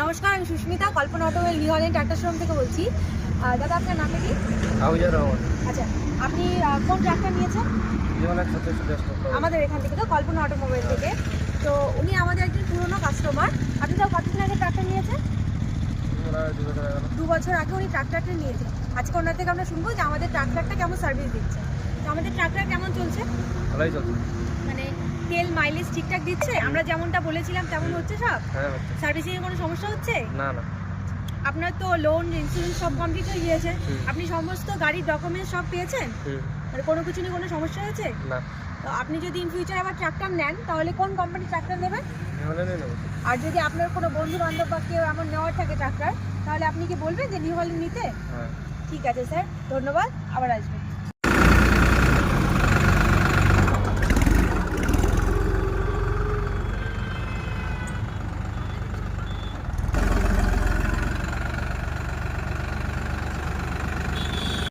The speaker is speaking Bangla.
নমস্কার, আমি Susmita, Kalpana automobile New Holland tractor showroom থেকে বলছি। দাদা, আপনার নামটা কি? আচ্ছা, আপনি কোন ট্রাক্টর নিয়েছেন? আমাদের এখান থেকে, তো কল্পনা অটোমোবাইল থেকে। তো উনি আমাদের একজন পুরনো কাস্টমার। আপনি তাও কতদিন আগে ট্রাক্টর নিয়েছেন? 2 বছর আগে উনি ট্রাক্টরটা নিয়েছেন। আজকে ওনার থেকে আমরা শুনবো যে আমাদের ট্রাক্টরটা কেমন সার্ভিস দিচ্ছে। তো আমাদের ট্রাক্টর কেমন চলছে? ভালোই চলছে। মানে তেল মাইলেজ ঠিকঠাক দিচ্ছে? আমরা যেমনটা বলেছিলাম তেমন হচ্ছে সব? হ্যাঁ, হচ্ছে। সার্ভিসিংয়ে কোনো সমস্যা হচ্ছে? না না। আপনার তো লোন, ইন্স্যুরেন্স সব কমপ্লিট হয়ে গিয়েছে। আপনি সমস্ত গাড়ির ডকুমেন্টস সব পেয়েছেন? মানে কোনো কিছু নিয়ে কোনো সমস্যা হয়েছে? না। তো আপনি যদি ইন ফিউচার আবার ট্রাক্টর নেন তাহলে কোন কোম্পানির ট্রাক্টর নেবেন? হল্যান্ডে নেব। আর যদি আপনার কোনো বন্ধু বান্ধব বা কেউ এমন নেওয়ার থাকে ট্রাক্টর, তাহলে আপনি কি বলবেন যে নিউ হল্যান্ড নিতে? হ্যাঁ। ঠিক আছে স্যার, ধন্যবাদ, আবার আসবেন।